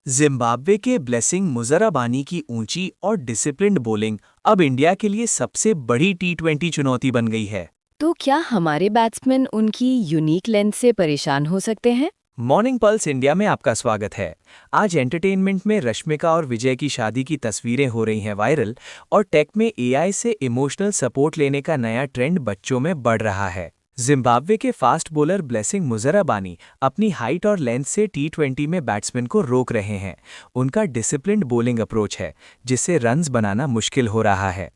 Zimbabwe के blessing Muzarabani की ऊंची और डिसिप्लिन्ड बॉलिंग अब इंडिया के लिए सबसे बड़ी टी20 चुनौती बन गई है। तो क्या हमारे बैट्समैन उनकी यूनिक लेंथ से परेशान हो सकते हैं? मॉर्निंग पल्स इंडिया में आपका स्वागत है। आज एंटरटेनमेंट में रश्मिका और विजय की शादी की तस्वीरें हो रही हैं वायरल, और टेक में एआई से इमोशनल सपोर्ट लेने का नया ट्रेंड बच्चों में बढ़ रहा है। जिम्बाब्वे के फास्ट बॉलर ब्लेसिंग मुजराबानी अपनी हाइट और लेंथ से टी20 में बैट्समैन को रोक रहे हैं। उनका डिसिप्लिन्ड बॉलिंग अप्रोच है, जिससे रन्स बनाना मुश्किल हो रहा है।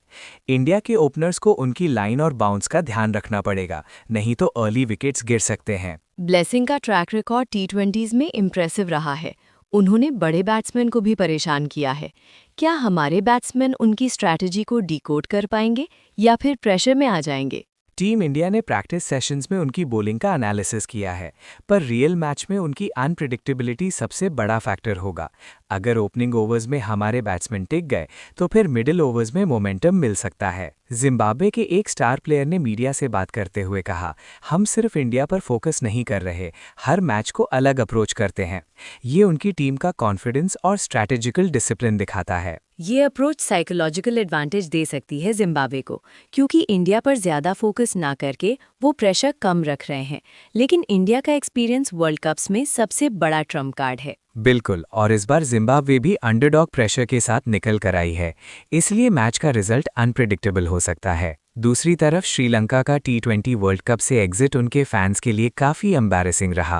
इंडिया के ओपनर्स को उनकी लाइन और बाउंस का ध्यान रखना पड़ेगा, नहीं तो अर्ली विकेट्स गिर सकते हैं। ब्लेसिंग का ट्रैक रिकॉर्ड टी20s में इम्प्रेसिव रहा है। उन्होंने बड़े बैट्समैन को भी परेशान किया है। क्या हमारे बैट्समैन उनकी स्ट्रैटेजी को डिकोड कर पाएंगे या फिर प्रेशर में आ जाएंगे? टीम इंडिया ने प्रैक्टिस सेशंस में उनकी बॉलिंग का एनालिसिस किया है, पर रियल मैच में उनकी अनप्रिडिक्टेबिलिटी सबसे बड़ा फैक्टर होगा। अगर ओपनिंग ओवर्स में हमारे बैट्समैन टिक गए तो फिर मिडिल ओवर्स में मोमेंटम मिल सकता है। जिम्बाब्वे के एक स्टार प्लेयर ने मीडिया से बात करते हुए कहा, हम सिर्फ इंडिया पर फोकस नहीं कर रहे, हर मैच को अलग अप्रोच करते हैं। ये उनकी टीम का कॉन्फिडेंस और स्ट्रैटेजिकल डिसिप्लिन दिखाता है। ये अप्रोच साइकोलॉजिकल एडवांटेज दे सकती है जिम्बाब्वे को, क्योंकि इंडिया पर ज़्यादा फोकस ना करके वो प्रेशर कम रख रहे हैं। लेकिन इंडिया का एक्सपीरियंस वर्ल्ड कप्स में सबसे बड़ा ट्रम्प कार्ड है। बिल्कुल, और इस बार जिम्बाब्वे भी अंडरडॉग प्रेशर के साथ निकल कर आई है, इसलिए मैच का रिजल्ट अनप्रिडिक्टेबल हो सकता है। दूसरी तरफ श्रीलंका का टी20 वर्ल्ड कप से एग्जिट उनके फैंस के लिए काफ़ी एम्बैरेसिंग रहा।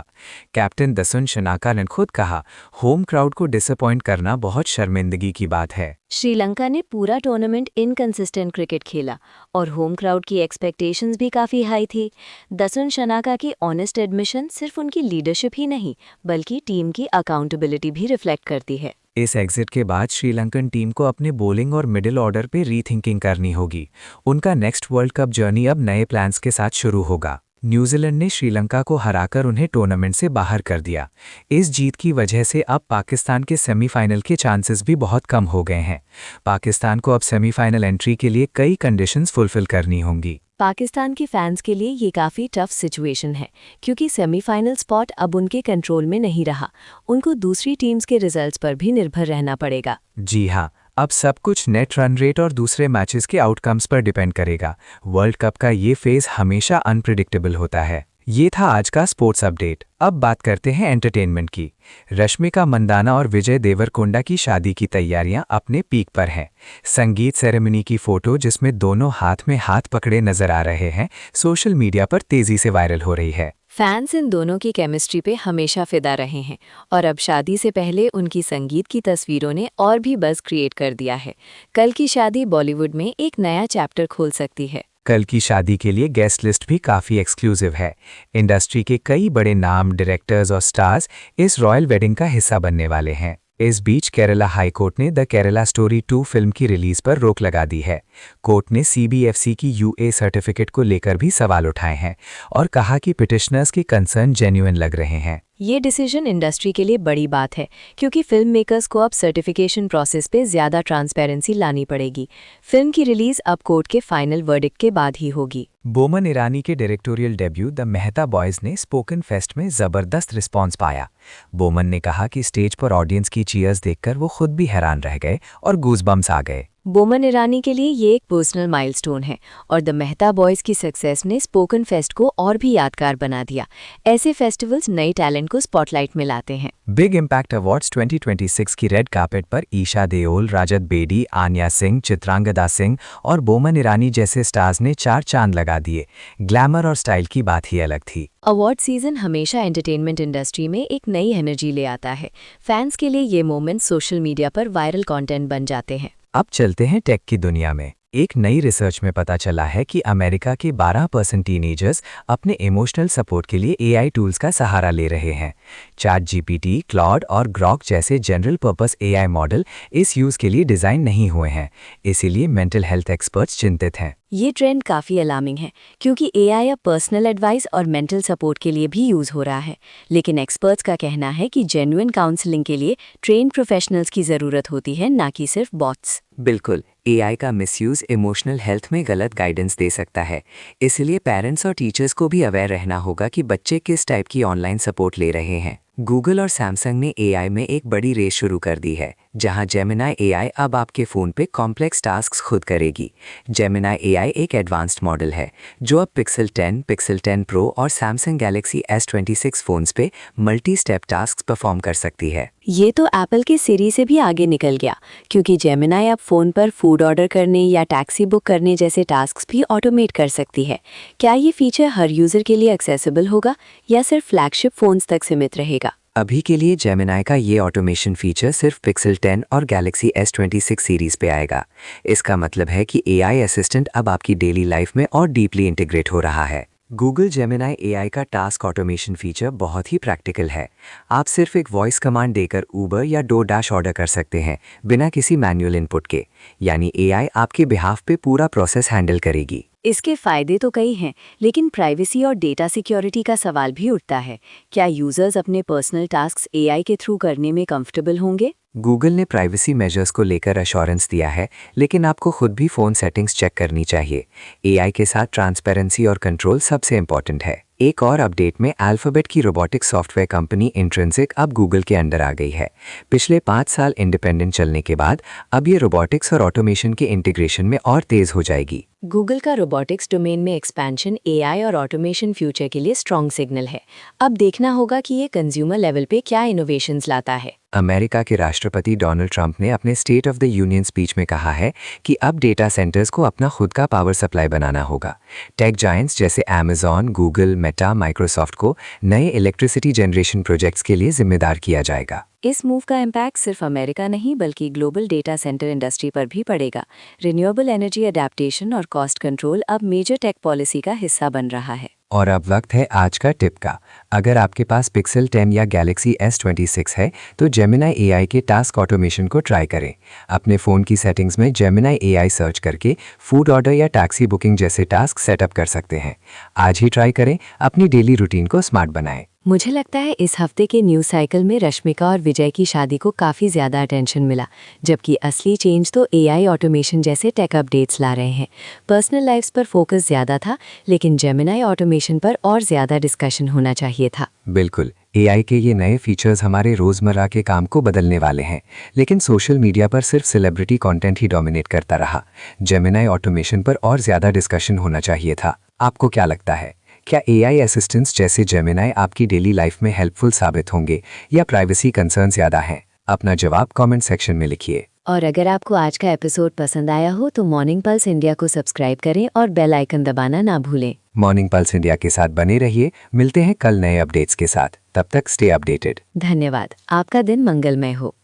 कैप्टन दसुन शनाका ने खुद कहा, होम क्राउड को डिसअपॉइंट करना बहुत शर्मिंदगी की बात है। श्रीलंका ने पूरा टूर्नामेंट इनकंसिस्टेंट क्रिकेट खेला और होम क्राउड की एक्सपेक्टेशंस भी काफ़ी हाई थी। दसुन शनाका की ऑनेस्ट एडमिशन सिर्फ उनकी लीडरशिप ही नहीं, बल्कि टीम की अकाउंटेबिलिटी भी रिफ्लेक्ट करती है। इस एग्जिट के बाद श्रीलंकन टीम को अपने बॉलिंग और मिडिल ऑर्डर पे रीथिंकिंग करनी होगी। उनका नेक्स्ट वर्ल्ड कप जर्नी अब नए प्लान्स के साथ शुरू होगा। न्यूजीलैंड ने श्रीलंका को हराकर उन्हें टूर्नामेंट से बाहर कर दिया। इस जीत की वजह से अब पाकिस्तान के सेमीफाइनल के चांसेस भी बहुत कम हो गए हैं। पाकिस्तान को अब सेमीफाइनल एंट्री के लिए कई कंडीशंस फुलफिल करनी होंगी। पाकिस्तान के फैंस के लिए ये काफ़ी टफ सिचुएशन है, क्योंकि सेमीफाइनल स्पॉट अब उनके कंट्रोल में नहीं रहा। उनको दूसरी टीम्स के रिजल्ट्स पर भी निर्भर रहना पड़ेगा। जी हाँ, अब सब कुछ नेट रन रेट और दूसरे मैचेस के आउटकम्स पर डिपेंड करेगा। वर्ल्ड कप का ये फेज हमेशा अनप्रिडिक्टेबल होता है। ये था आज का स्पोर्ट्स अपडेट। अब बात करते हैं एंटरटेनमेंट की। रश्मिका मंदाना और विजय देवरकोंडा की शादी की तैयारियां अपने पीक पर हैं। संगीत सेरेमनी की फोटो, जिसमें दोनों हाथ में हाथ पकड़े नजर आ रहे हैं, सोशल मीडिया पर तेजी से वायरल हो रही है। फैंस इन दोनों की केमिस्ट्री पे हमेशा फिदा रहे हैं, और अब शादी से पहले उनकी संगीत की तस्वीरों ने और भी बज़ क्रिएट कर दिया है। कल की शादी बॉलीवुड में एक नया चैप्टर खोल सकती है। कल की शादी के लिए गेस्ट लिस्ट भी काफ़ी एक्सक्लूसिव है। इंडस्ट्री के कई बड़े नाम, डायरेक्टर्स और स्टार्स इस रॉयल वेडिंग का हिस्सा बनने वाले हैं। इस बीच केरला हाई कोर्ट ने द केरला स्टोरी 2 फिल्म की रिलीज पर रोक लगा दी है। कोर्ट ने सीबीएफसी की यूए सर्टिफिकेट को लेकर भी सवाल उठाए हैं और कहा कि पिटिशनर्स के कंसर्न जेन्युइन लग रहे हैं। ये डिसीजन इंडस्ट्री के लिए बड़ी बात है, क्योंकि फिल्म मेकर्स को अब सर्टिफिकेशन प्रोसेस पे ज़्यादा ट्रांसपेरेंसी लानी पड़ेगी। फिल्म की रिलीज अब कोर्ट के फाइनल वर्डिक्ट के बाद ही होगी। बोमन ईरानी के directorial debut the Mehta boys ने स्पोकन फेस्ट में ज़बरदस्त रिस्पांस पाया। बोमन ने कहा कि स्टेज पर ऑडियंस की चीयर्स देखकर वो खुद भी हैरान रह गए और गूज़बम्स आ गए। बोमन ईरानी के लिए ये एक पर्सनल माइलस्टोन है, और द मेहता बॉयज़ की सक्सेस ने स्पोकन फेस्ट को और भी यादगार बना दिया। ऐसे फेस्टिवल्स नए टैलेंट को स्पॉटलाइट में लाते हैं। बिग इम्पैक्ट अवार्ड्स 2026 की रेड कार्पेट पर ईशा देओल, राजत बेदी, आन्या सिंह, चित्रांगदा सिंह और बोमन ईरानी जैसे स्टार्स ने 4 चांद लगा दिए। ग्लैमर और स्टाइल की बात ही अलग थी। अवार्ड सीजन हमेशा एंटरटेनमेंट इंडस्ट्री में एक नई एनर्जी ले आता है। फैंस के लिए ये मोमेंट सोशल मीडिया पर वायरल कंटेंट बन जाते हैं। अब चलते हैं टेक की दुनिया में। एक नई रिसर्च में पता चला है कि अमेरिका के 12% टीनेजर्स अपने इमोशनल सपोर्ट के लिए एआई टूल्स का सहारा ले रहे हैं। चैट जीपीटी, क्लॉड और ग्रॉक जैसे जनरल पर्पस एआई मॉडल इस यूज़ के लिए डिज़ाइन नहीं हुए हैं, इसीलिए मेंटल हेल्थ एक्सपर्ट्स चिंतित हैं। ये ट्रेंड काफ़ी अलार्मिंग है, क्योंकि एआई अब पर्सनल एडवाइस और मेंटल सपोर्ट के लिए भी यूज़ हो रहा है। लेकिन एक्सपर्ट्स का कहना है कि जेन्युइन काउंसलिंग के लिए ट्रेन्ड प्रोफेशनल्स की ज़रूरत होती है, ना कि सिर्फ बॉट्स। बिल्कुल, एआई का मिसयूज़ इमोशनल हेल्थ में गलत गाइडेंस दे सकता है, इसलिए पेरेंट्स और टीचर्स को भी अवेयर रहना होगा कि बच्चे किस टाइप की ऑनलाइन सपोर्ट ले रहे हैं। गूगल और सैमसंग ने एआई में एक बड़ी रेस शुरू कर दी है, जहां जेमिनाई एआई अब आपके फ़ोन पे कॉम्प्लेक्स टास्क्स खुद करेगी। जेमिनाई एआई एक एडवांस्ड मॉडल है जो अब पिक्सल 10, पिक्सल 10 प्रो और सैमसंग गैलेक्सी S26 फ़ोन्स पे मल्टी स्टेप टास्क्स परफॉर्म कर सकती है। ये तो एप्पल के सिरी से भी आगे निकल गया, क्योंकि जेमिनाई अब फ़ोन पर फूड ऑर्डर करने या टैक्सी बुक करने जैसे टास्क्स भी ऑटोमेट कर सकती है। क्या ये फीचर हर यूज़र के लिए एक्सेसिबल होगा या सिर्फ फ्लैगशिप फ़ोन्स तक सीमित रहेगा? अभी के लिए जेमिनाई का ये ऑटोमेशन फीचर सिर्फ पिक्सल 10 और गैलेक्सी S26 सीरीज पे आएगा। इसका मतलब है कि एआई असिस्टेंट अब आपकी डेली लाइफ में और डीपली इंटीग्रेट हो रहा है। गूगल जेमिनाई एआई का टास्क ऑटोमेशन फीचर बहुत ही प्रैक्टिकल है। आप सिर्फ एक वॉइस कमांड देकर ऊबर या डोरडैश ऑर्डर कर सकते हैं बिना किसी मैनुअल इनपुट के, यानी एआई आपके बिहाफ पे पूरा प्रोसेस हैंडल करेगी। इसके फायदे तो कई हैं, लेकिन प्राइवेसी और डेटा सिक्योरिटी का सवाल भी उठता है। क्या यूजर्स अपने पर्सनल टास्क्स एआई के थ्रू करने में कंफर्टेबल होंगे? गूगल ने प्राइवेसी मेजर्स को लेकर अश्योरेंस दिया है, लेकिन आपको खुद भी फ़ोन सेटिंग्स चेक करनी चाहिए। एआई के साथ ट्रांसपेरेंसी और कंट्रोल सबसे इम्पॉर्टेंट है। एक और अपडेट में अल्फाबेट की रोबोटिक्स सॉफ्टवेयर कंपनी इंट्रिंसिक अब गूगल के अंडर आ गई है। पिछले 5 साल इंडिपेंडेंट चलने के बाद अब ये रोबोटिक्स और ऑटोमेशन के इंटीग्रेशन में और तेज हो जाएगी। गूगल का रोबोटिक्स डोमेन में एक्सपेंशन एआई और ऑटोमेशन फ्यूचर के लिए स्ट्रॉन्ग सिग्नल है। अब देखना होगा कि ये कंज्यूमर लेवल पे क्या इनोवेशंस लाता है। अमेरिका के राष्ट्रपति डोनाल्ड ट्रंप ने अपने state of the union speech में कहा है कि अब डेटा सेंटर्स को अपना खुद का पावर सप्लाई बनाना होगा। टेक जायंट्स जैसे अमेज़न, गूगल, मेटा, माइक्रोसॉफ्ट को नए इलेक्ट्रिसिटी जनरेशन प्रोजेक्ट्स के लिए जिम्मेदार किया जाएगा। इस मूव का इम्पैक्ट सिर्फ अमेरिका नहीं बल्कि ग्लोबल डेटा सेंटर इंडस्ट्री पर भी पड़ेगा। रिन्यूएबल एनर्जी अडेप्टेशन और कॉस्ट कंट्रोल अब मेजर टेक पॉलिसी का हिस्सा बन रहा है। और अब वक्त है आज का टिप का। अगर आपके पास पिक्सल 10 या गैलेक्सी S26 है तो जेमिनाई एआई के टास्क ऑटोमेशन को ट्राई करें। अपने फ़ोन की सेटिंग्स में जेमिनाई एआई सर्च करके फूड ऑर्डर या टैक्सी बुकिंग जैसे टास्क सेटअप कर सकते हैं। आज ही ट्राई करें, अपनी डेली रूटीन को स्मार्ट बनाएं। मुझे लगता है इस हफ्ते के न्यूज़ साइकिल में रश्मिका और विजय की शादी को काफ़ी ज़्यादा अटेंशन मिला, जबकि असली चेंज तो एआई ऑटोमेशन जैसे टेक अपडेट्स ला रहे हैं। पर्सनल लाइफ्स पर फोकस ज़्यादा था, लेकिन जेमिनाई ऑटोमेशन पर और ज़्यादा डिस्कशन होना चाहिए था। बिल्कुल, एआई के ये नए फीचर्स हमारे रोज़मर्रा के काम को बदलने वाले हैं, लेकिन सोशल मीडिया पर सिर्फ सेलिब्रिटी कंटेंट ही डोमिनेट करता रहा। जेमिनाई ऑटोमेशन पर और ज़्यादा डिस्कशन होना चाहिए था। आपको क्या लगता है? क्या एआई असिस्टेंट्स जैसे जेमिनाई आपकी डेली लाइफ में हेल्पफुल साबित होंगे या प्राइवेसी कंसर्न ज़्यादा हैं? अपना जवाब कमेंट सेक्शन में लिखिए। और अगर आपको आज का एपिसोड पसंद आया हो तो मॉर्निंग पल्स इंडिया को सब्सक्राइब करें और बेल आइकन दबाना ना भूलें। मॉर्निंग पल्स इंडिया के साथ बने रहिए। मिलते हैं कल नए अपडेट्स के साथ। तब तक स्टे अपडेटेड। धन्यवाद। आपका दिन मंगलमय हो।